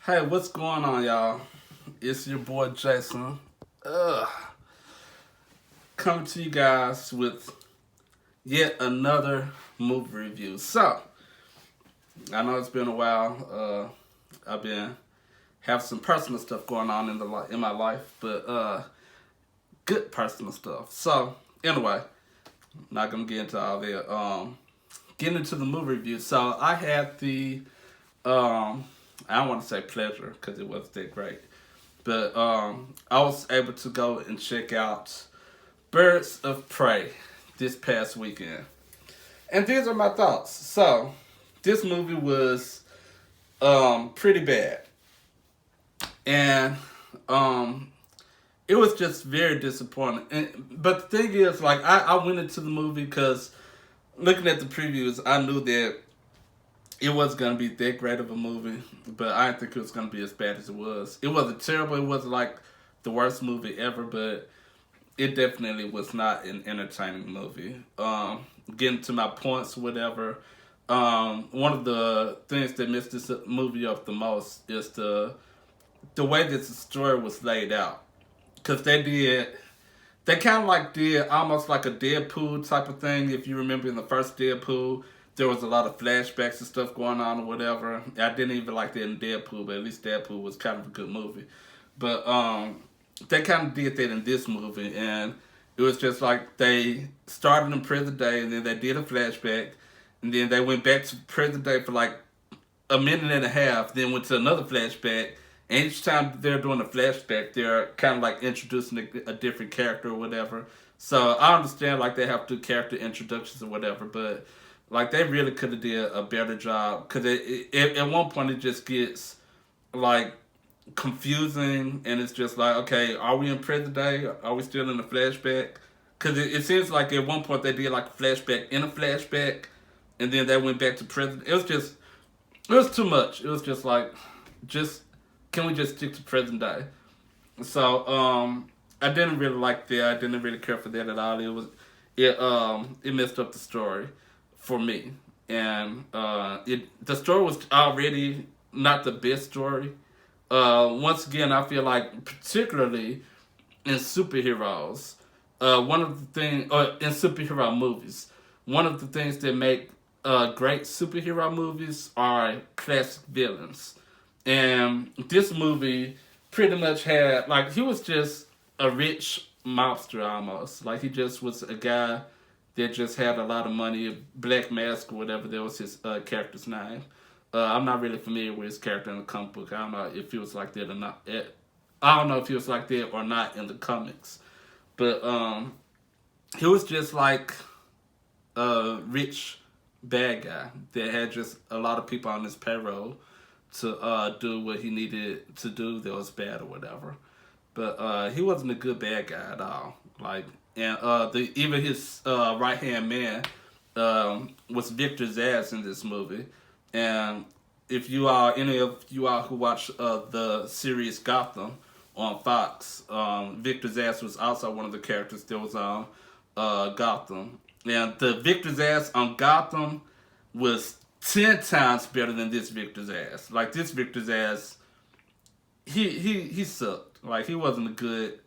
Hey, what's going on, y'all? It's your boy Jason. Ugh. Coming to you guys with yet another movie review. So, I know it's been a while. I've been have some personal stuff going on in my life, but good personal stuff. So, anyway, not gonna get into all that. Getting into the movie review. So, I had the I don't want to say pleasure because it wasn't that great. But I was able to go and check out Birds of Prey this past weekend. And these are my thoughts. So, this movie was pretty bad. And it was just very disappointing. But the thing is, like, I went into the movie because looking at the previews, I knew that it wasn't going to be that great of a movie, but I didn't think it was going to be as bad as it was. It wasn't terrible. It wasn't like the worst movie ever, but it definitely was not an entertaining movie. Getting to my points, whatever. One of the things that missed this movie up the most is the way that the story was laid out, because they kind of like did almost like a Deadpool type of thing. If you remember in the first Deadpool, there was a lot of flashbacks and stuff going on or whatever. I didn't even like that in Deadpool, but at least Deadpool was kind of a good movie. But they kind of did that in this movie, and it was just like they started in present day, and then they did a flashback, and then they went back to present day for like a minute and a half, then went to another flashback. And each time they're doing a flashback, they're kind of like introducing a different character or whatever. So I understand like they have to do character introductions or whatever, but like they really could have did a better job, because at one point it just gets like confusing, and it's just like, okay, are we in present day? Are we still in the flashback? Because it seems like at one point they did like a flashback in a flashback, and then they went back to present. It was too much. It was just like, just can we just stick to present day? So I didn't really like that. I didn't really care for that at all. It messed up the story for me, and the story was already not the best story. Once again, I feel like particularly in superheroes, one of the things, or in superhero movies, one of the things that make great superhero movies are classic villains. And this movie pretty much had, like, he was just a rich mobster almost. Like, he just was a guy that just had a lot of money. Black Mask or whatever, that was his character's name. I'm not really familiar with his character in the comic book. I don't know if he was like that or not. I don't know if he was like that or not in the comics. But he was just like a rich bad guy that had just a lot of people on his payroll to do what he needed to do that was bad or whatever. But he wasn't a good bad guy at all. Like, and even his right hand man was Victor Zsasz in this movie. And if you are any of you all who watch the series Gotham on Fox, Victor Zsasz was also one of the characters that was on Gotham. And the Victor Zsasz on Gotham was 10 times better than this Victor Zsasz. Like, this Victor Zsasz, he sucked. Like, he wasn't a good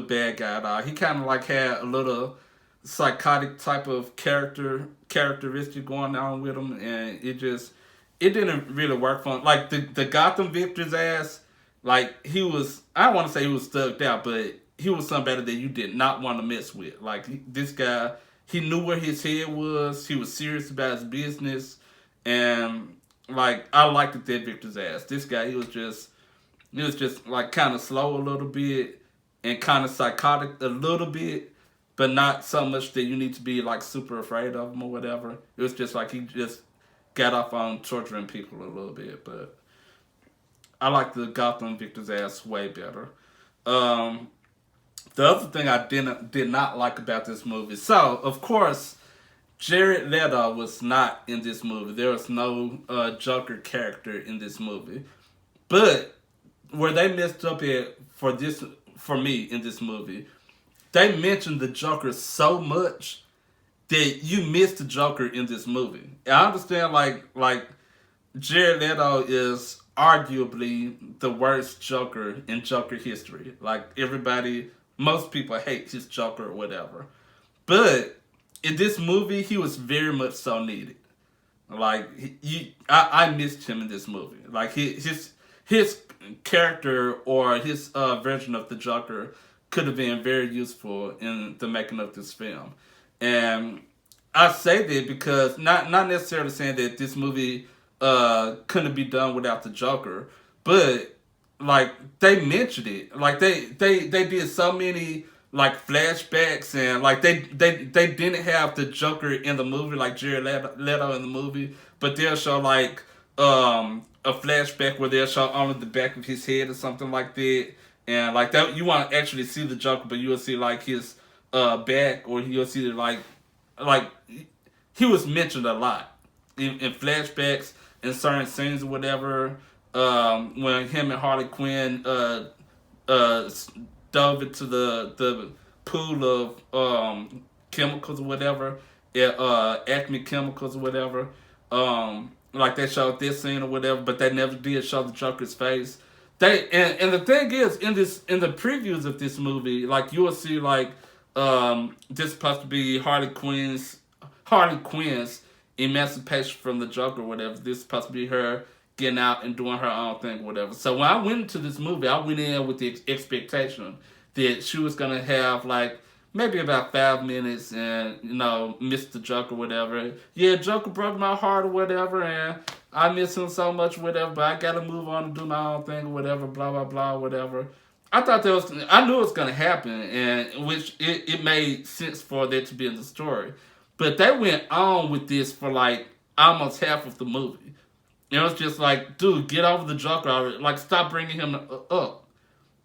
bad guy at all. He kind of like had a little psychotic type of characteristic going on with him, and it didn't really work for him. Like, the Gotham Victor's ass, like, he was, I don't want to say he was thugged out, but he was somebody that you did not want to mess with. Like, this guy, he knew where his head was. He was serious about his business, and like, I liked that Victor's ass. This guy, he was just like kind of slow a little bit and kind of psychotic a little bit, but not so much that you need to be like super afraid of him or whatever. It was just like he just got off on torturing people a little bit. But I like the Gotham Victor's ass way better. The other thing I did not like about this movie, so of course Jared Leto was not in this movie. There was no Joker character in this movie, but where they messed up at for me in this movie, they mentioned the Joker so much that you missed the Joker in this movie. I understand like Jared Leto is arguably the worst Joker in Joker history. Like most people hate his Joker or whatever. But in this movie, he was very much so needed. Like I missed him in this movie. Like his character or his version of the Joker could have been very useful in the making of this film. And I say that because not necessarily saying that this movie couldn't be done without the Joker, but like they mentioned it. Like they did so many like flashbacks and like they didn't have the Joker in the movie like Jared Leto in the movie, but they'll show like a flashback where they'll show only the back of his head or something like that, and like that you want to actually see the Joker, but you'll see like his back, or you'll see like he was mentioned a lot in flashbacks in certain scenes or whatever. When him and Harley Quinn dove into the pool of chemicals or whatever, Acme chemicals or whatever. Like they showed this scene or whatever, but they never did show the Joker's face. And the thing is, in the previews of this movie, like you will see like this supposed to be Harley Quinn's emancipation from the Joker or whatever. This is supposed to be her getting out and doing her own thing or whatever. So when I went into this movie, I went in with the expectation that she was gonna have like maybe about 5 minutes and miss the Joker or whatever. Yeah, Joker broke my heart or whatever, and I miss him so much or whatever, but I gotta move on and do my own thing or whatever, blah blah blah, whatever. I knew it was gonna happen, and which it made sense for that to be in the story. But they went on with this for like almost half of the movie. It was just like, dude, get over the Joker already. Like, stop bringing him up.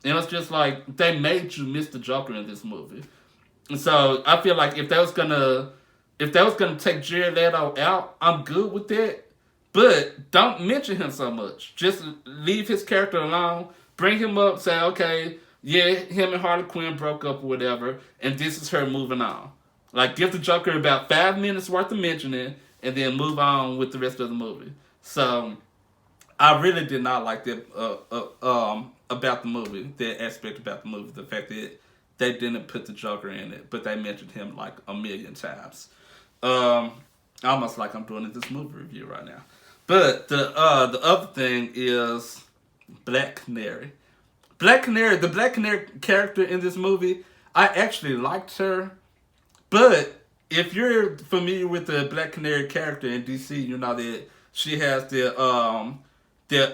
And it's just like, they made you miss the Joker in this movie. And so I feel like if they was gonna take Jared Leto out, I'm good with that. But don't mention him so much. Just leave his character alone. Bring him up. Say, okay, yeah, him and Harley Quinn broke up or whatever, and this is her moving on. Like, give the Joker about 5 minutes worth of mentioning, and then move on with the rest of the movie. So I really did not like that about the movie. That aspect about the movie, the fact that they didn't put the Joker in it, but they mentioned him like a million times. Almost like I'm doing this movie review right now. But the other thing is Black Canary. The Black Canary character in this movie, I actually liked her. But if you're familiar with the Black Canary character in DC, you know that she has the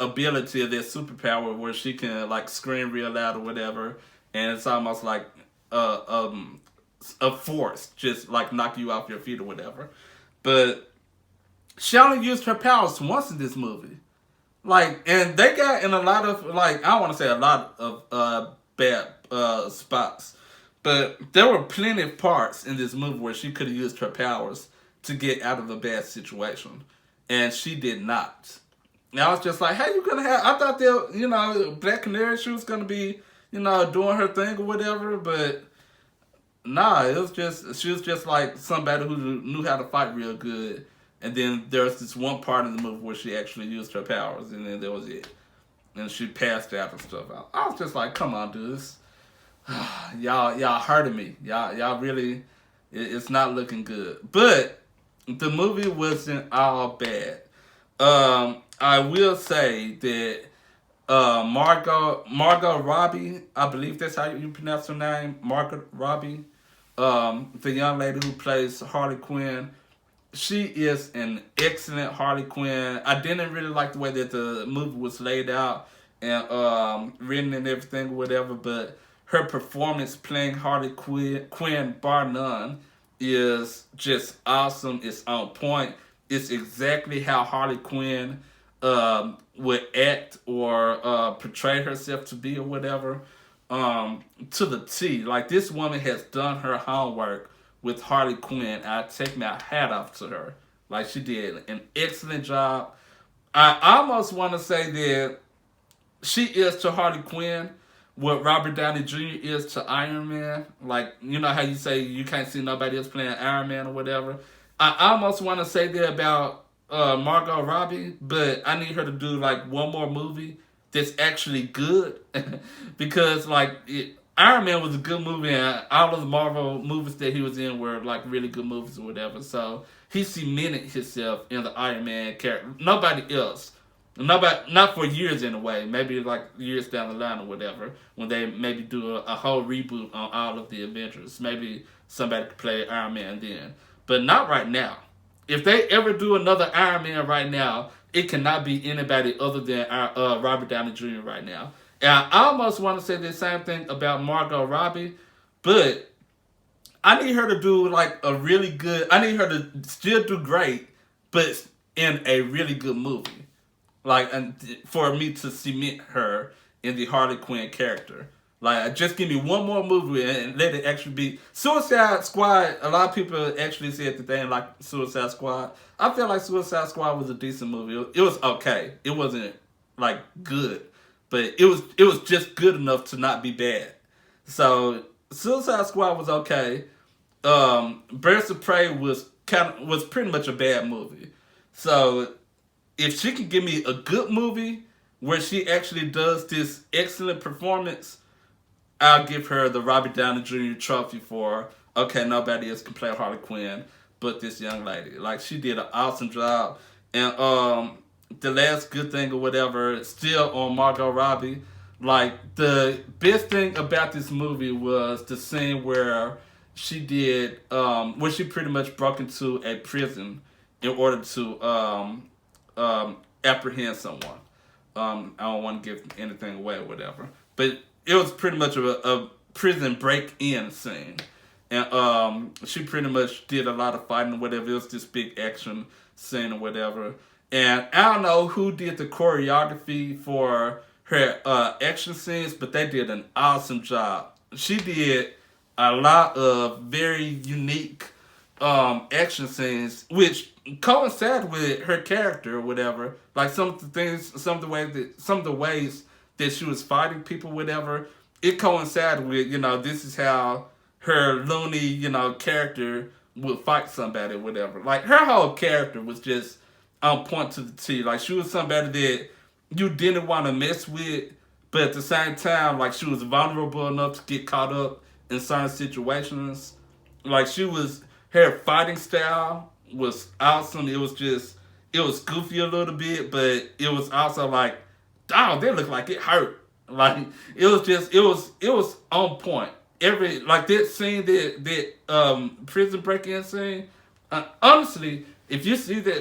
ability, their superpower, where she can like scream real loud or whatever, and it's almost like a force, just like knock you off your feet or whatever. But she only used her powers once in this movie. Like, and they got in a lot of, like, I don't want to say a lot of bad spots, but there were plenty of parts in this movie where she could have used her powers to get out of a bad situation, and she did not. And I was just like, how you gonna have, I thought that, Black Canary, she was gonna be, doing her thing or whatever, but nah, she was just like somebody who knew how to fight real good. And then there's this one part in the movie where she actually used her powers, and then that was it. And she passed out and stuff. I was just like, come on, dudes. y'all hurting me. Y'all really, it's not looking good. But the movie wasn't all bad. I will say that Margot Robbie, I believe that's how you pronounce her name, Margot Robbie, the young lady who plays Harley Quinn, she is an excellent Harley Quinn. I didn't really like the way that the movie was laid out and written and everything or whatever, but her performance playing Harley Quinn, bar none, is just awesome. It's on point. It's exactly how Harley Quinn would act or portray herself to be or whatever, to the T. Like, this woman has done her homework with Harley Quinn. I take my hat off to her. Like, she did an excellent job. I almost want to say that she is to Harley Quinn what Robert Downey Jr. is to Iron Man. Like, you know how you say you can't see nobody else playing Iron Man or whatever? I almost want to say that about Margot Robbie, but I need her to do like one more movie that's actually good because like Iron Man was a good movie, and all of the Marvel movies that he was in were like really good movies or whatever. So he cemented himself in the Iron Man character. Nobody else. Nobody, not for years in a way. Maybe like years down the line or whatever, when they maybe do a whole reboot on all of the Avengers. Maybe somebody could play Iron Man then, but not right now. If they ever do another Iron Man right now, it cannot be anybody other than Robert Downey Jr. right now. And I almost want to say the same thing about Margot Robbie, but I need her to do like a really good. I need her to still do great, but in a really good movie. Like, and for me to cement her in the Harley Quinn character. Like, just give me one more movie and let it actually be Suicide Squad. A lot of people actually said that they didn't like Suicide Squad. I feel like Suicide Squad was a decent movie. It was okay. It wasn't like good, but it was just good enough to not be bad. So Suicide Squad was okay. Birds of Prey was pretty much a bad movie. So if she could give me a good movie where she actually does this excellent performance, I'll give her the Robert Downey Jr. trophy for, okay, nobody else can play Harley Quinn but this young lady. Like, she did an awesome job. And the last good thing or whatever, still on Margot Robbie, like, the best thing about this movie was the scene where she did, where she pretty much broke into a prison in order to apprehend someone. I don't want to give anything away or whatever. But it was pretty much a prison break-in scene. And she pretty much did a lot of fighting or whatever. It was this big action scene or whatever. And I don't know who did the choreography for her action scenes, but they did an awesome job. She did a lot of very unique action scenes, which coincide with her character or whatever. Like some of the things, some of the ways that she was fighting people, whatever. It coincided with, this is how her loony, character would fight somebody or whatever. Like, her whole character was just on point to the T. Like, she was somebody that you didn't want to mess with, but at the same time, like, she was vulnerable enough to get caught up in certain situations. Like, her fighting style was awesome. It was goofy a little bit, but it was also like, oh, they look like it hurt. Like, it was on point. Like that scene, that prison break-in scene, honestly, if you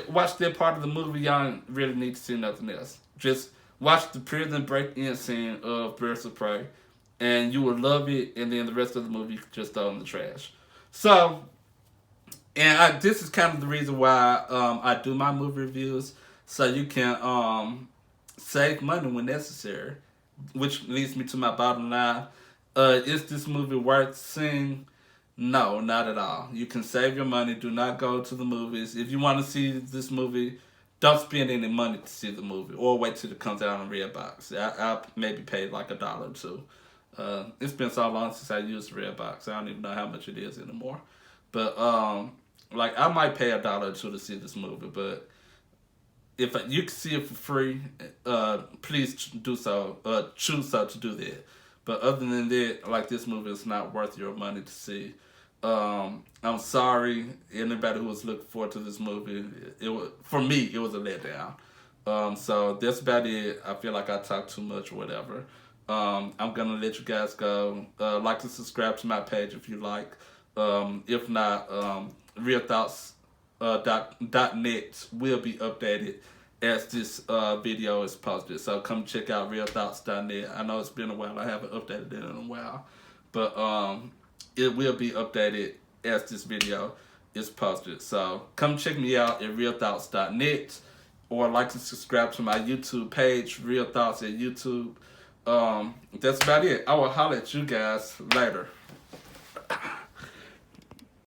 watch that part of the movie, y'all don't really need to see nothing else. Just watch the prison break-in scene of Birds of Prey, and you will love it, and then the rest of the movie you can just throw in the trash. So, and this is kind of the reason why I do my movie reviews, so you can save money when necessary, which leads me to my bottom line. Is this movie worth seeing? No, not at all. You can save your money. Do not go to the movies. If you want to see this movie, don't spend any money to see the movie, or wait till it comes out on Redbox. I maybe paid like $1 or $2. It's been so long since I used Redbox. I don't even know how much it is anymore. But like, I might pay $1 or $2 to see this movie, but if you can see it for free, please do so. Choose so to do that. But other than that, like, this movie is not worth your money to see. I'm sorry, anybody who was looking forward to this movie. For me, it was a letdown. So that's about it. I feel like I talked too much or whatever. I'm gonna let you guys go. Like and subscribe to my page if you like. If not, realthoughts.net will be updated as this video is posted. So come check out realthoughts.net. I know it's been a while. I haven't updated it in a while. But it will be updated as this video is posted. So come check me out at realthoughts.net, or like and subscribe to my YouTube page, Real Thoughts at YouTube. That's about it. I will holler at you guys later.